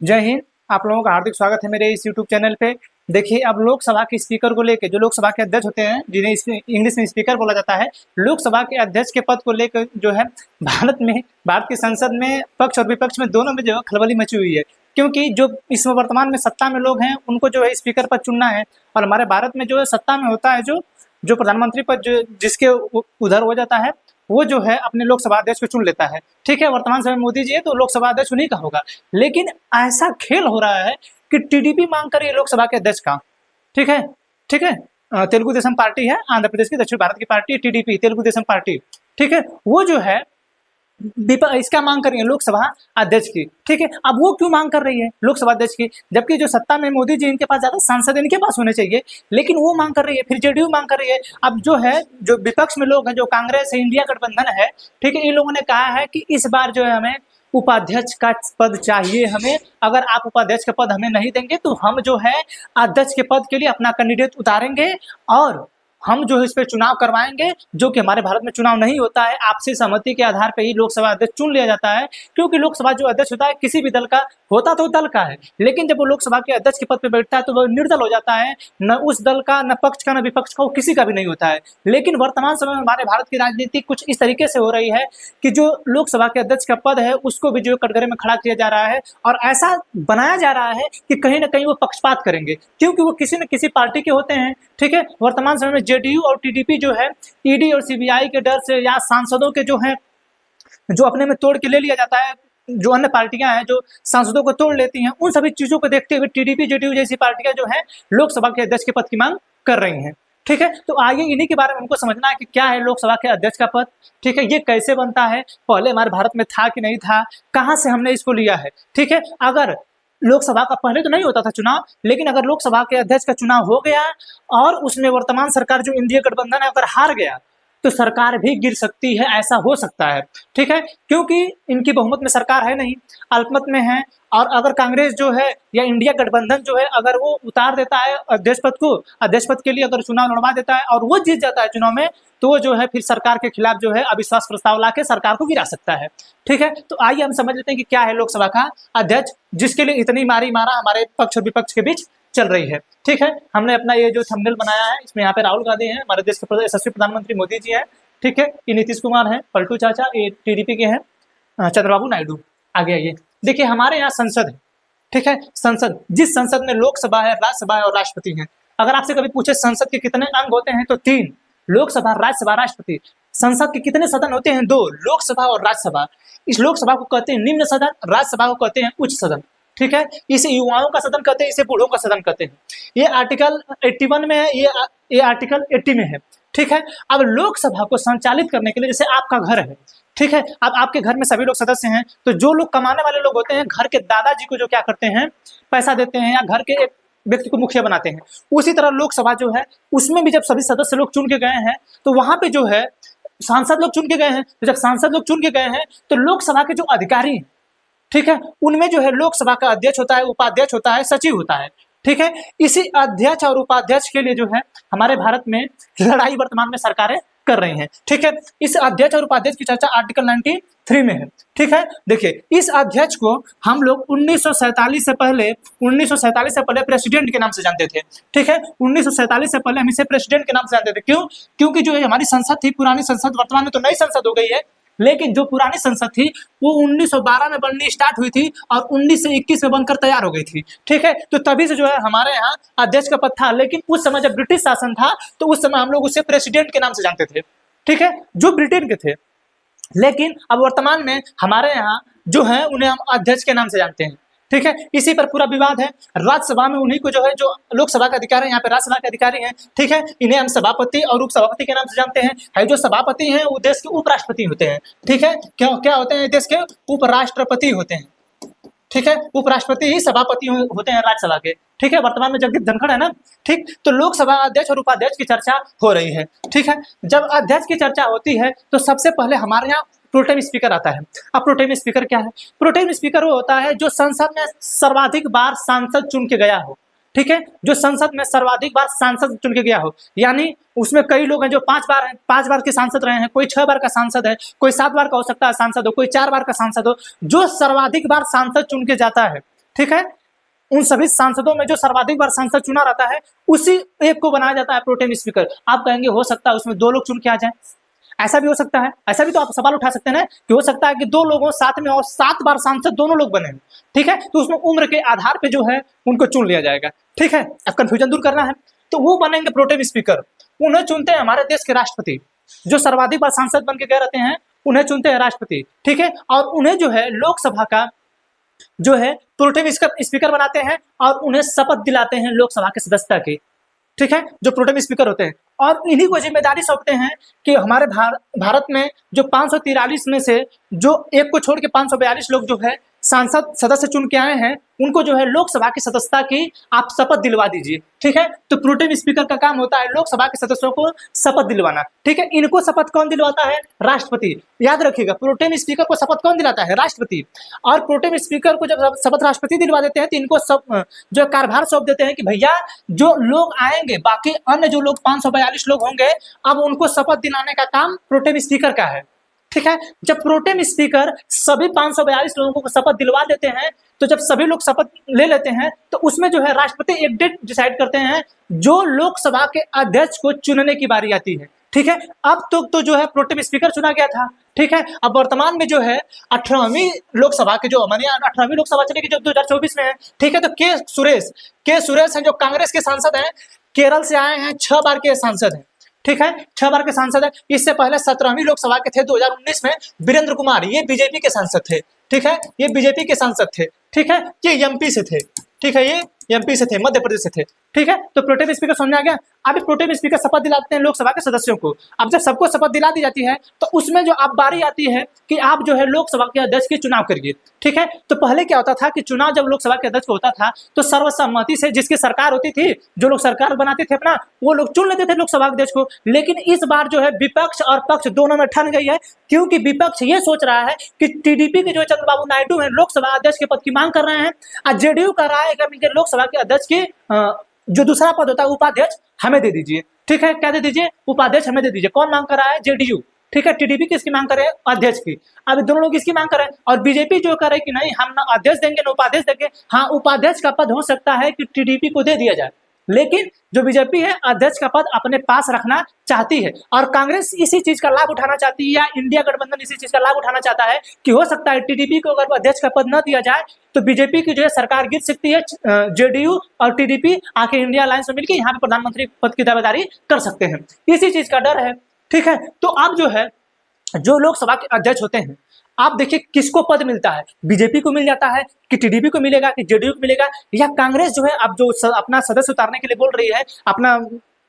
जय हिंद। आप लोगों का हार्दिक स्वागत है मेरे इस यूट्यूब चैनल पे। देखिए, अब लोकसभा के स्पीकर को लेकर, जो लोकसभा के अध्यक्ष होते हैं जिन्हें इंग्लिश में स्पीकर बोला जाता है, लोकसभा के अध्यक्ष के पद को लेकर जो है भारत की संसद में पक्ष और विपक्ष में दोनों में जो है खलबली मची हुई है। क्योंकि जो इस वर्तमान में सत्ता में लोग हैं उनको जो है स्पीकर पद चुनना है, और हमारे भारत में जो है सत्ता में होता है जो जो प्रधानमंत्री पद जो जिसके उधर हो जाता है वो जो है अपने लोकसभा अध्यक्ष को चुन लेता है। ठीक है, वर्तमान समय में मोदी जी है तो लोकसभा अध्यक्ष उन्हीं का होगा। लेकिन ऐसा खेल हो रहा है कि टीडीपी मांग कर रही है लोकसभा के अध्यक्ष का। ठीक है, ठीक है। तेलुगु देशम पार्टी है, आंध्र प्रदेश की दक्षिण भारत की party TDP, Telugu Desam party. ठीक है, वो जो है इसका मांग कर रही है लोकसभा अध्यक्ष की। ठीक है, अब वो क्यों मांग कर रही है लोकसभा अध्यक्ष की, जबकि जो सत्ता में मोदी जी इनके पास ज्यादा सांसद इनके पास होने चाहिए, लेकिन वो मांग कर रही है। फिर जेडीयू मांग कर रही है। अब जो है जो विपक्ष में लोग हैं, जो कांग्रेस है, इंडिया गठबंधन है, ठीक है, इन लोगों ने कहा है कि इस बार जो है हमें उपाध्यक्ष का पद चाहिए। हमें अगर आप उपाध्यक्ष का पद हमें नहीं देंगे तो हम जो है अध्यक्ष के पद के लिए अपना कैंडिडेट उतारेंगे और हम जो है इस पे चुनाव करवाएंगे, जो कि हमारे भारत में चुनाव नहीं होता है। आपसी सहमति के आधार पर ही लोकसभा अध्यक्ष चुन लिया जाता है, क्योंकि लोकसभा जो अध्यक्ष होता है किसी भी दल का होता तो दल का है, लेकिन जब वो लोकसभा के अध्यक्ष के पद पे बैठता है तो वो निर्दल हो जाता है। न उस दल का, न पक्ष का, न विपक्ष का, वो किसी का भी नहीं होता है। लेकिन वर्तमान समय में हमारे भारत की राजनीति कुछ इस तरीके से हो रही है कि जो लोकसभा के अध्यक्ष का पद है उसको भी जो कटघरे में खड़ा किया जा रहा है, और ऐसा बनाया जा रहा है कि कहीं ना कहीं वो पक्षपात करेंगे, क्योंकि वो किसी न किसी पार्टी के होते हैं। ठीक है, वर्तमान समय में जेडीयू और टीडीपी जो है ईडी और सीबीआई के डर से, या सांसदों के जो है जो अपने में तोड़ के ले लिया जाता है, जो अन्य पार्टियां हैं जो सांसदों को तोड़ लेती हैं, उन सभी चीजों को देखते हुए टीडीपी जेडीयू जैसी पार्टियां जो है लोकसभा के अध्यक्ष के पद की मांग कर रही हैं। ठीक है, तो आइए इन्हीं के बारे में हमको समझना है कि क्या है लोकसभा के अध्यक्ष का पद। ठीक है, ये कैसे बनता है, पहले हमारे भारत में था कि नहीं था, कहां से हमने इसको लिया है। ठीक है, अगर लोकसभा का पहले तो नहीं होता था चुनाव, लेकिन अगर लोकसभा के अध्यक्ष का चुनाव हो गया और उसमें वर्तमान सरकार जो इंडिया गठबंधन है अगर हार गया तो सरकार भी गिर सकती है, ऐसा हो सकता है। ठीक है, क्योंकि इनकी बहुमत में सरकार है नहीं, अल्पमत में है, और अगर कांग्रेस जो है या इंडिया गठबंधन जो है अगर वो उतार देता है अध्यक्ष पद को, अध्यक्ष पद के लिए अगर चुनाव लड़वा देता है और वो जीत जाता है चुनाव में, तो वो जो है फिर सरकार के खिलाफ जो है अविश्वास प्रस्ताव लाके सरकार को गिरा सकता है। ठीक है, तो आइए हम समझ लेते हैं कि क्या है लोकसभा का अध्यक्ष, जिसके लिए इतनी मारी मारा हमारे पक्ष और विपक्ष के बीच चल रही है। ठीक है, हमने अपना ये जो थंबनेल बनाया है इसमें यहाँ पे राहुल गांधी हैं, हमारे देश के यशस्वी प्रधानमंत्री मोदी जी हैं। ठीक है, ये नीतीश कुमार हैं, पलटू चाचा ये टीडीपी के हैं, चंद्रबाबू नायडू। आगे आइए, देखिए हमारे यहाँ संसद है। ठीक है, संसद, जिस संसद में लोकसभा है, राज्यसभा है और राष्ट्रपति है। अगर आपसे कभी पूछे संसद के कितने अंग होते हैं तो 3, लोकसभा, राज्यसभा, राष्ट्रपति। संसद के कितने सदन होते हैं? 2, लोकसभा और राज्यसभा। इस लोकसभा को कहते हैं निम्न सदन, राज्यसभा को कहते हैं उच्च सदन। ठीक है, इसे युवाओं का सदन कहते हैं, इसे बूढ़ों का सदन कहते हैं। ये आर्टिकल 81 में है, ये आर्टिकल 80 में है। ठीक है, अब लोकसभा को संचालित करने के लिए, जैसे आपका घर है, ठीक है, अब आपके घर में सभी लोग सदस्य हैं, तो जो लोग कमाने वाले लोग होते हैं, घर के दादाजी को जो क्या करते हैं, पैसा देते हैं या घर के एक व्यक्ति को मुखिया बनाते हैं। उसी तरह लोकसभा जो है उसमें भी जब सभी सदस्य लोग चुन के गए हैं तो वहां पे जो है सांसद लोग चुन के गए हैं। तो जब सांसद लोग चुन के गए हैं तो लोकसभा के जो अधिकारी, ठीक है, उनमें जो है लोकसभा का अध्यक्ष होता है, उपाध्यक्ष होता है, सचिव होता है। ठीक है, इसी अध्यक्ष और उपाध्यक्ष के लिए जो है हमारे भारत में लड़ाई वर्तमान में सरकारें कर रही हैं। ठीक है, इस अध्यक्ष और उपाध्यक्ष की चर्चा आर्टिकल 93 में है। ठीक है, देखिए इस अध्यक्ष को हम लोग 1947 से पहले प्रेसिडेंट के नाम से जानते थे। ठीक है, 1947 से पहले हम इसे प्रेसिडेंट के नाम से जानते थे। क्यों? क्योंकि जो है हमारी संसद थी, पुरानी संसद, वर्तमान में तो नई संसद हो गई है, लेकिन जो पुरानी संसद थी वो 1912 में बननी स्टार्ट हुई थी और 1921 में बनकर तैयार हो गई थी। ठीक है, तो तभी से जो है हमारे यहाँ अध्यक्ष का पद था, लेकिन उस समय जब ब्रिटिश शासन था तो उस समय हम लोग उसे प्रेसिडेंट के नाम से जानते थे। ठीक है, जो ब्रिटेन के थे, लेकिन अब वर्तमान में हमारे यहाँ जो है उन्हें हम अध्यक्ष के नाम से जानते हैं। ठीक है, इसी पर पूरा विवाद है। राज्यसभा में उन्हीं को जो है, जो लोकसभा के अधिकारी, यहाँ पे राज्यसभा के अधिकारी हैं, ठीक है, इन्हें हम सभापति और उपसभापति के नाम से जानते हैं। है जो सभापति हैं वो देश के उपराष्ट्रपति होते हैं। ठीक है, क्या होते हैं? देश के उपराष्ट्रपति होते हैं। ठीक है, उपराष्ट्रपति ही सभापति होते हैं राज्यसभा के। ठीक है, वर्तमान में जगदीप धनखड़ है ना। ठीक, तो लोकसभा अध्यक्ष और उपाध्यक्ष की चर्चा हो रही है। ठीक है, जब अध्यक्ष की चर्चा होती है तो सबसे पहले हमारे यहाँ प्रोटेम स्पीकर आता है। अब प्रोटेम स्पीकर क्या है? प्रोटेम स्पीकर वो होता है जो संसद में सर्वाधिक बार सांसद चुन के गया हो। ठीक है, जो संसद में सर्वाधिक बार सांसद चुन के गया हो, यानी उसमें कई लोग हैं जो 5 बार के सांसद रहे हैं, कोई 6 बार का सांसद है, कोई 7 बार का हो सकता है सांसद हो, कोई 4 बार का सांसद हो। जो सर्वाधिक बार सांसद चुन के जाता है, ठीक है, उन सभी सांसदों में जो सर्वाधिक बार सांसद चुना रहता है उसी एक को बनाया जाता है प्रोटेम स्पीकर। आप कहेंगे हो सकता है उसमें 2 लोग चुन के आ जाए, ऐसा भी हो सकता है। ऐसा भी तो आप सवाल उठा सकते हैं कि हो सकता है कि 2 लोगों साथ में और 7 बार सांसद दोनों लोग बने, ठीक है, तो उसमें उम्र के आधार पे जो है उनको चुन लिया जाएगा, ठीक है। अब कंफ्यूजन दूर करना है तो वो बनेंगे प्रोटेम स्पीकर। उन्हें चुनते हैं हमारे देश के राष्ट्रपति, जो सर्वाधिक बार सांसद बन के गए रहते हैं उन्हें चुनते हैं राष्ट्रपति, ठीक है। और उन्हें जो है लोकसभा का जो है प्रोटेम स्पीकर बनाते हैं और उन्हें शपथ दिलाते हैं लोकसभा के सदस्यता की, ठीक है, जो प्रोटेम स्पीकर होते हैं। और इन्हीं को जिम्मेदारी सौंपते हैं कि हमारे भारत में जो 543 में से जो एक को छोड़ के 542 लोग जो है सांसद सदस्य चुन के आए हैं उनको जो है लोकसभा की सदस्यता की आप शपथ दिलवा दीजिए, ठीक है। तो प्रोटेम स्पीकर का काम होता है लोकसभा के सदस्यों को शपथ दिलवाना, ठीक है। इनको शपथ कौन दिलवाता है? राष्ट्रपति। याद रखिएगा, प्रोटेम स्पीकर को शपथ कौन दिलाता है? राष्ट्रपति। और प्रोटेम स्पीकर को जब शपथ राष्ट्रपति दिलवा देते हैं तो इनको सब जो कार्यभार सौंप देते हैं कि भैया जो लोग आएंगे, बाकी अन्य जो लोग 542 लोग होंगे, अब उनको शपथ दिलाने का काम प्रोटेम स्पीकर का है, ठीक है। जब प्रोटेम स्पीकर सभी 542 लोगों को शपथ दिलवा देते हैं तो जब सभी लोग शपथ ले लेते हैं तो उसमें जो है राष्ट्रपति एक डेट डिसाइड करते हैं जो लोकसभा के अध्यक्ष को चुनने की बारी आती है, ठीक है। अब तो जो है प्रोटेम स्पीकर चुना गया था, ठीक है। अब वर्तमान में जो है 18वीं लोकसभा के जो मानिए 18वीं लोकसभा चलेगी जो 2024 में है, ठीक है। तो के सुरेश हैं जो कांग्रेस के सांसद हैं, केरल से आए हैं, 6 बार के सांसद हैं, ठीक है, 6 बार के सांसद है। इससे पहले 17वीं लोकसभा के थे 2019 में वीरेंद्र कुमार, ये बीजेपी के सांसद थे, ठीक है, ये बीजेपी के सांसद थे, ठीक है। ये एमपी से थे, ठीक है, ये एमपी से थे, मध्य प्रदेश से थे, ठीक है। तो प्रोटेम स्पीकर समझ आ गया। अब प्रोटेम स्पीकर शपथ दिलाते हैं लोकसभा के सदस्यों को। अब जब सबको शपथ दिला दी जाती है तो उसमें जो अब बारी आती है कि आप जो है लोकसभा के अध्यक्ष के चुनाव करिए, ठीक है। तो पहले क्या होता था कि चुनाव जब लोकसभा के अध्यक्ष को होता था तो सर्वसम्मति से जिसकी सरकार होती थी, जो लोग सरकार बनाते थे अपना, वो लोग चुन लेते थे लोकसभा अध्यक्ष को। लेकिन इस बार जो है विपक्ष और पक्ष दोनों में ठन गई है, क्योंकि विपक्ष ये सोच रहा है कि टीडीपी के जो चंद्रबाबू नायडू है लोकसभा अध्यक्ष के पद की मांग कर रहे हैं और जेडीयू कर रहा है कि लोकसभा के अध्यक्ष की जो दूसरा पद होता है उपाध्यक्ष हमें दे दीजिए, ठीक है। क्या दे दीजिए? उपाध्यक्ष हमें दे दीजिए। कौन मांग कर रहा है? जेडीयू, ठीक है। टीडीपी किसकी मांग कर रहे हैं? अध्यक्ष की। अब दोनों लोग इसकी मांग कर रहे हैं और बीजेपी जो कर रहे हैं कि नहीं हम ना अध्यक्ष देंगे ना उपाध्यक्ष देंगे। हाँ, उपाध्यक्ष का पद हो सकता है कि टीडीपी को दे दिया जाए, लेकिन जो बीजेपी है अध्यक्ष का पद अपने पास रखना चाहती है और कांग्रेस इसी चीज का लाभ उठाना चाहती है या इंडिया गठबंधन इसी चीज का लाभ उठाना चाहता है कि हो सकता है टीडीपी को अगर अध्यक्ष का पद न दिया जाए तो बीजेपी की जो है सरकार गिर सकती है, जेडीयू और टीडीपी आके इंडिया अलायंस में मिलकर यहाँ पे प्रधानमंत्री पद की दावेदारी कर सकते हैं। इसी चीज का डर है, ठीक है। तो अब जो है जो लोकसभा के अध्यक्ष होते हैं, आप देखिए किसको पद मिलता है? बीजेपी को मिल जाता है कि टीडीपी को मिलेगा कि जेडीयू को मिलेगा, या कांग्रेस जो है अब जो अपना सदस्य उतारने के लिए बोल रही है, अपना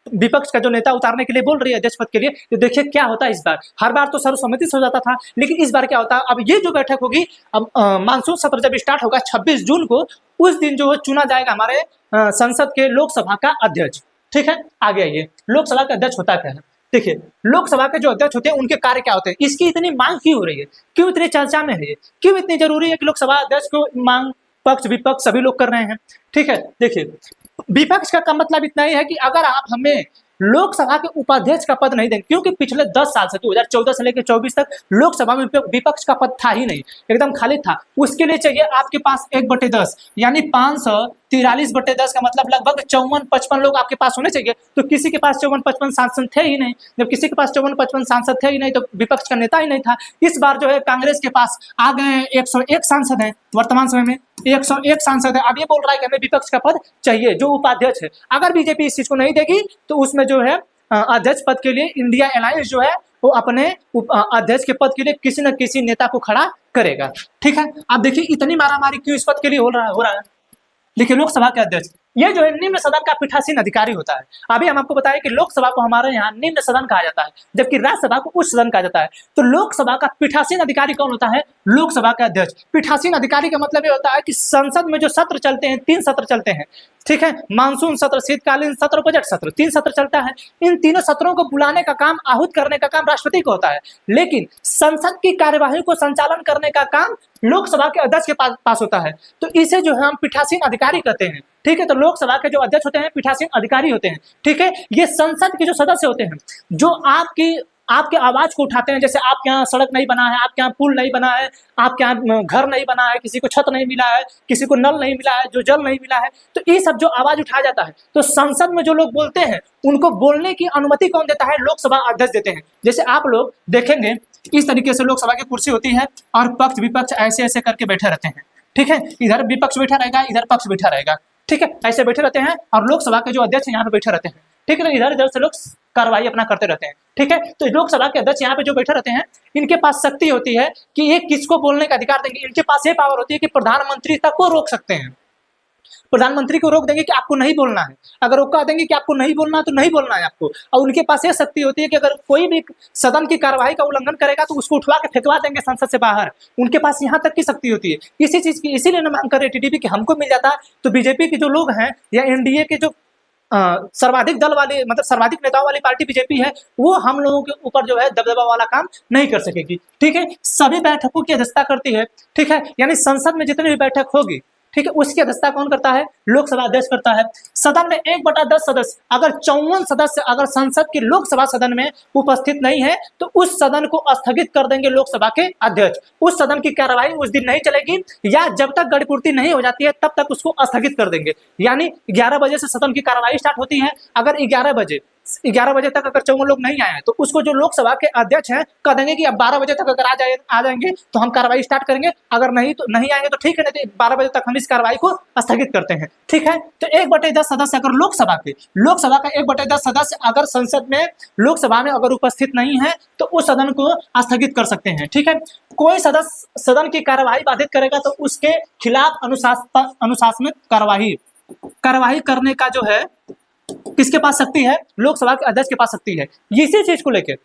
विपक्ष का जो नेता उतारने के लिए बोल रही है अध्यक्ष पद के लिए। तो देखिए क्या होता है इस बार। हर बार तो सर्वसम्मति से हो जाता था, लेकिन इस बार क्या होता है, अब ये जो बैठक होगी, अब मानसून सत्र जब स्टार्ट होगा 26 जून को, उस दिन जो चुना जाएगा हमारे संसद के लोकसभा का अध्यक्ष, ठीक है। आगे आइए, लोकसभा का अध्यक्ष होता क्या है? देखिए, लोकसभा के जो अध्यक्ष होते हैं उनके कार्य क्या होते हैं, इसकी इतनी मांग क्यों हो रही है, क्यों इतनी चर्चा में है, क्यों इतनी जरूरी है कि लोकसभा अध्यक्ष को मांग पक्ष विपक्ष सभी लोग कर रहे हैं, ठीक है। देखिए, विपक्ष का मतलब इतना ही है कि अगर आप हमें लोकसभा के उपाध्यक्ष का पद नहीं देंगे, क्योंकि पिछले 10 साल से 2014 से लेकर 24 तक लोकसभा में विपक्ष का पद था ही नहीं, एकदम खाली था। उसके लिए चाहिए आपके पास 1/10 यानी 543/10 का मतलब लगभग 54-55 लोग आपके पास होने चाहिए। तो किसी के पास 54-55 सांसद थे ही नहीं। जब किसी के पास 54-55 सांसद थे ही नहीं तो विपक्ष का नेता ही नहीं था। इस बार जो है कांग्रेस के पास आ गए 101 सांसद हैं, वर्तमान समय में 101 सांसद है। अब ये बोल रहा है कि हमें विपक्ष का पद चाहिए जो उपाध्यक्ष है। अगर बीजेपी इस चीज को नहीं देगी तो उसमें जो है अध्यक्ष पद के लिए इंडिया अलायंस जो है वो अपने अध्यक्ष के पद के लिए किसी न किसी नेता को खड़ा करेगा, ठीक है। अब देखिए इतनी मारामारी क्यों इस पद के लिए हो रहा है। देखिए, लोकसभा के अध्यक्ष ये जो है निम्न सदन का पीठासीन अधिकारी होता है। अभी हम आपको बताएं कि लोकसभा को हमारे यहाँ निम्न सदन कहा जाता है, जबकि राज्यसभा को उच्च सदन कहा जाता है। तो लोकसभा का पीठासीन अधिकारी कौन होता है? लोकसभा का अध्यक्ष। पीठासीन अधिकारी का मतलब ये होता है कि संसद में जो सत्र चलते हैं, 3 सत्र चलते हैं, ठीक है। मानसून सत्र, शीतकालीन सत्र, बजट सत्र, 3 सत्र चलता है। इन तीनों सत्रों को बुलाने का काम, आहूत करने का काम राष्ट्रपति को होता है, लेकिन संसद की कार्यवाही को संचालन करने का काम लोकसभा के अध्यक्ष के पास होता है। तो इसे जो है हम पीठासीन अधिकारी कहते हैं, ठीक है। तो लोकसभा के जो अध्यक्ष होते हैं पीठासीन अधिकारी होते हैं, ठीक है। ये संसद के जो सदस्य होते हैं, जो आपकी आपके आवाज को उठाते हैं। जैसे आपके यहाँ सड़क नहीं बना है, आपके यहाँ पुल नहीं बना है, आपके यहाँ घर नहीं बना है, किसी को छत नहीं मिला है, किसी को नल नहीं मिला है, जो जल नहीं मिला है, तो ये सब जो आवाज उठाया जाता है, तो संसद में जो लोग बोलते हैं उनको बोलने की अनुमति कौन देता है? लोकसभा अध्यक्ष देते हैं। जैसे आप लोग देखेंगे इस तरीके से लोकसभा की कुर्सी होती है और पक्ष विपक्ष ऐसे ऐसे करके बैठे रहते हैं, ठीक है। इधर विपक्ष बैठा रहेगा, इधर पक्ष बैठा रहेगा, ठीक है, ऐसे बैठे रहते हैं और लोकसभा के जो अध्यक्ष यहाँ पे बैठे रहते हैं, ठीक है। इधर इधर से लोग कार्रवाई अपना करते रहते हैं, ठीक है। तो लोकसभा के अध्यक्ष यहाँ पे जो बैठे रहते हैं, इनके पास शक्ति होती है कि ये किसको बोलने का अधिकार देंगे। इनके पास ये पावर होती है कि प्रधानमंत्री तक को रोक सकते हैं, प्रधानमंत्री को रोक देंगे कि आपको नहीं बोलना है। अगर वो कह देंगे कि आपको नहीं बोलना तो नहीं बोलना है आपको। और उनके पास ये शक्ति होती है कि अगर कोई भी सदन की कार्यवाही का उल्लंघन करेगा तो उसको उठवा के फेंकवा देंगे संसद से बाहर। उनके पास यहाँ तक की शक्ति होती है। इसी चीज की इसीलिए ना मांग कर रहे टीडीपी कि हमको मिल जाता। तो बीजेपी के जो लोग हैं या एनडीए के जो सर्वाधिक दल वाले मतलब सर्वाधिक नेताओं वाली पार्टी बीजेपी है, वो हम लोगों के ऊपर जो है दबदबा वाला काम नहीं कर सकेगी, ठीक है। सभी बैठकों की अध्यक्षता करती है, ठीक है। यानी संसद में जितनी भी बैठक होगी, ठीक है, उसकी अध्यक्षता कौन करता है? लोकसभा अध्यक्ष करता है। सदन में 1/10 सदस्य, अगर 54 सदस्य अगर संसद के लोकसभा सदन में उपस्थित नहीं है तो उस सदन को स्थगित कर देंगे लोकसभा के अध्यक्ष। उस सदन की कार्यवाही उस दिन नहीं चलेगी या जब तक गढ़पूर्ति नहीं हो जाती है तब तक उसको स्थगित कर देंगे। यानी 11 बजे से सदन की कार्यवाही स्टार्ट होती है। अगर 11 बजे तक अगर 54 लोग नहीं आए तो उसको जो लोकसभा के अध्यक्ष हैं कह देंगे कि अब 12 बजे तक अगर आ जाएंगे तो हम कार्रवाई स्टार्ट करेंगे, अगर नहीं तो नहीं आएंगे तो ठीक है, नहीं तो 12 बजे तक हम इस कार्रवाई को स्थगित करते हैं, ठीक है। तो 1/10 सदस्य अगर लोकसभा का 1/10 सदस्य अगर संसद में लोकसभा में अगर उपस्थित नहीं है तो उस सदन को स्थगित कर सकते हैं, ठीक है। कोई सदस्य सदन की कार्यवाही बाधित करेगा तो उसके खिलाफ अनुशासनिक कार्यवाही करने का जो है किसके पास शक्ति है? लोकसभा के अध्यक्ष के पास शक्ति है। इसी चीज को लेकर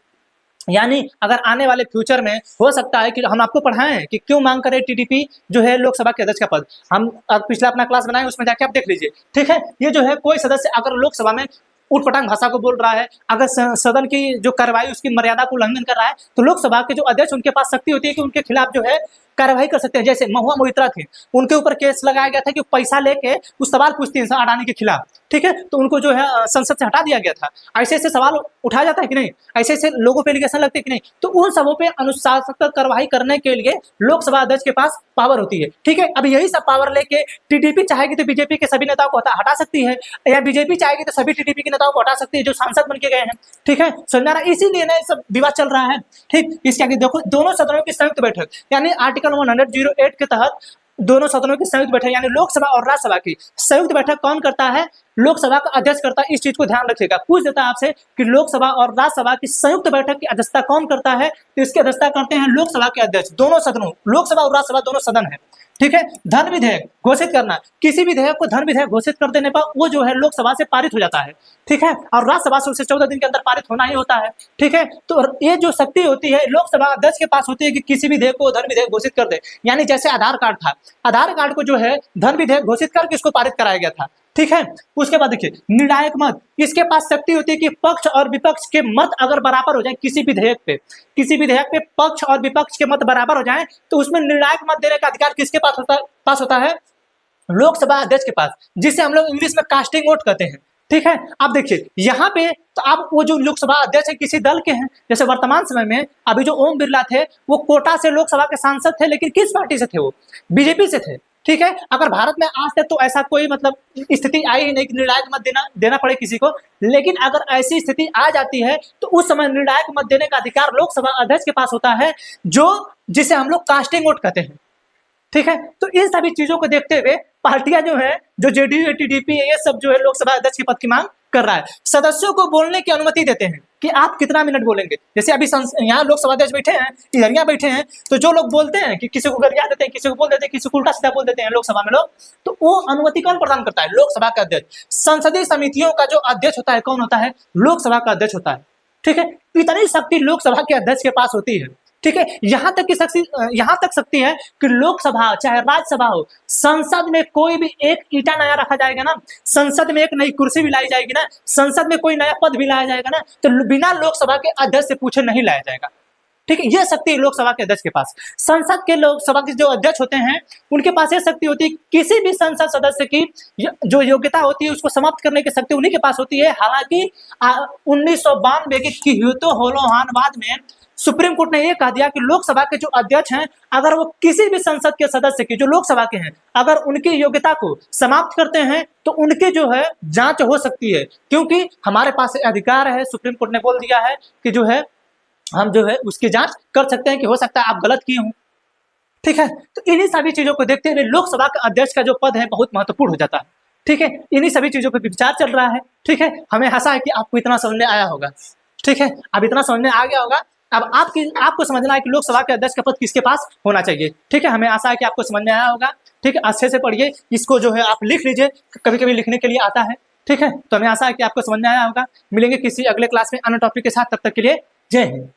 यानी अगर आने वाले फ्यूचर में हो सकता है कि हम आपको पढ़ाएं कि क्यों मांग करे टीडीपी जो है लोकसभा के अध्यक्ष का पद, हम पिछला अपना क्लास बनाए उसमें जाके आप देख लीजिए, ठीक है। ये जो है कोई सदस्य अगर लोकसभा में उटपटांग भाषा को बोल रहा है, अगर सदन की जो कार्रवाई उसकी मर्यादा को उल्लंघन कर रहा है तो लोकसभा के जो अध्यक्ष उनके पास शक्ति होती है कि उनके खिलाफ जो है कार्यवाही कर सकते हैं। जैसे महुआ मोहित्रा थे, उनके ऊपर केस लगाया गया था कि पैसा लेके कुछ सवाल पूछती हैं अडानी के खिलाफ, ठीक है, तो उनको जो है संसद से हटा दिया गया था। ऐसे ऐसे सवाल उठाया जाता है कि नहीं, ऐसे ऐसे लोगों पे एलिगेशन लगते हैं कि नहीं, तो उन सबों पे अनुशासनात्मक कार्रवाई करने के लिए लोकसभा अध्यक्ष के पास पावर होती है, ठीक है। अब यही सब पावर लेके टीडीपी चाहेगी तो बीजेपी के सभी नेताओं को हटा सकती है, या बीजेपी चाहेगी तो सभी टीडीपी के नेताओं को हटा सकती है जो सांसद बन के गए हैं, ठीक है। समझा रहा, इसीलिए ना सब विवाद चल रहा है, ठीक। इसके आगे देखो दोनों सदनों की संयुक्त बैठक यानी आर्टिकल 108 के तहत दोनों सदनों की संयुक्त बैठक यानी लोकसभा और राज्यसभा की संयुक्त बैठक कौन करता है? लोकसभा का अध्यक्ष करता है। इस चीज को ध्यान रखिएगा, पूछ देता है आपसे कि लोकसभा और राज्यसभा की संयुक्त बैठक की अध्यक्षता कौन करता है? तो इसकी अध्यक्षता करते हैं लोकसभा के अध्यक्ष। दोनों सदनों लोकसभा और राज्यसभा दोनों सदन है, ठीक है। धन विधेयक घोषित करना, किसी विधेयक को धन विधेयक घोषित कर देने पर वो जो है लोकसभा से पारित हो जाता है, ठीक है, और राज्यसभा से उसे 14 दिन के अंदर पारित होना ही होता है, ठीक है। तो ये जो शक्ति होती है लोकसभा अध्यक्ष के पास होती है कि किसी विधेयक को धन विधेयक घोषित कर दे। यानी जैसे आधार कार्ड था, आधार कार्ड को जो है धन विधेयक घोषित करके इसको पारित कराया गया था, ठीक है। उसके बाद देखिए निर्णायक मत, इसके पास शक्ति होती है कि पक्ष और विपक्ष के मत अगर बराबर हो जाए किसी विधेयक पे पक्ष और विपक्ष के मत बराबर हो जाए तो उसमें निर्णायक मत देने का अधिकार किसके पास होता है? लोकसभा अध्यक्ष के पास, जिसे हम लोग इंग्लिश में कास्टिंग वोट कहते हैं, ठीक है। आप देखिए यहाँ पे तो आप वो जो लोकसभा अध्यक्ष है किसी दल के हैं, जैसे वर्तमान समय में अभी जो ओम बिरला थे वो कोटा से लोकसभा के सांसद थे, लेकिन किस पार्टी से थे? वो बीजेपी से थे, ठीक है। अगर भारत में आज तक तो ऐसा कोई मतलब स्थिति आई ही नहीं कि निर्णायक मत देना पड़े किसी को, लेकिन अगर ऐसी स्थिति आ जाती है तो उस समय निर्णायक मत देने का अधिकार लोकसभा अध्यक्ष के पास होता है, जिसे हम लोग कास्टिंग वोट कहते हैं, ठीक है। तो इन सभी चीजों को देखते हुए पार्टियां जो है जो जेडीयू टीडीपी ये सब जो है लोकसभा अध्यक्ष के पद की मांग कर रहा है। सदस्यों को बोलने की अनुमति देते हैं कि आप कितना मिनट बोलेंगे। जैसे अभी यहाँ लोकसभा अध्यक्ष बैठे हैं, इधर यहाँ बैठे हैं, तो जो लोग बोलते हैं कि किसी को गरिया देते हैं, किसी को बोल देते हैं, किसी को उल्टा सीधा बोल देते हैं लोकसभा में लोग, तो वो अनुमति कौन प्रदान करता है? लोकसभा का अध्यक्ष। संसदीय समितियों का जो अध्यक्ष होता है कौन होता है? लोकसभा का अध्यक्ष होता है, ठीक है। इतनी शक्ति लोकसभा के अध्यक्ष के पास होती है, ठीक है। यहाँ तक शक्ति है कि लोकसभा चाहे राज्यसभा हो, संसद में कोई भी एक ईटा नया रखा जाएगा ना, संसद में एक नई कुर्सी भी लाई जाएगी ना, संसद में कोई नया पद भी लाया जाएगा ना, तो बिना लोकसभा के अध्यक्ष से पूछे नहीं लाया जाएगा, ठीक है, यह शक्ति लोकसभा के अध्यक्ष के पास। संसद के लोकसभा के जो अध्यक्ष होते हैं उनके पास यह शक्ति होती है, किसी भी संसद सदस्य की जो योग्यता होती है उसको समाप्त करने की शक्ति उन्हीं के पास होती है। हालांकि 1992 के क्योतो होलोहान में सुप्रीम कोर्ट ने यह कह दिया कि लोकसभा के जो अध्यक्ष हैं, अगर वो किसी भी संसद के सदस्य की, जो लोकसभा के हैं, अगर उनकी योग्यता को समाप्त करते हैं तो उनकी जो है जांच हो सकती है, क्योंकि हमारे पास अधिकार है। सुप्रीम कोर्ट ने बोल दिया है कि जो है हम जो है उसकी जांच कर सकते हैं कि हो सकता है आप गलत किए हों। ठीक है, तो इन्हीं सभी चीजों को देखते हुए लोकसभा का अध्यक्ष का जो पद है बहुत महत्वपूर्ण हो जाता है। ठीक है, इन्हीं सभी चीजों पर विचार चल रहा है। ठीक है, हमें आशा है कि आपको इतना समझ में आया होगा। ठीक है, अब इतना समझ में आ गया होगा। अब आपको समझना है कि लोकसभा के अध्यक्ष का पद किसके पास होना चाहिए। ठीक है, हमें आशा है कि आपको समझ में आया होगा। ठीक है, अच्छे से पढ़िए, इसको जो है आप लिख लीजिए, कभी कभी लिखने के लिए आता है। ठीक है, तो हमें आशा है कि आपको समझ में आया होगा। मिलेंगे किसी अगले क्लास में अन्य टॉपिक के साथ, तब तक के लिए जय हिंद।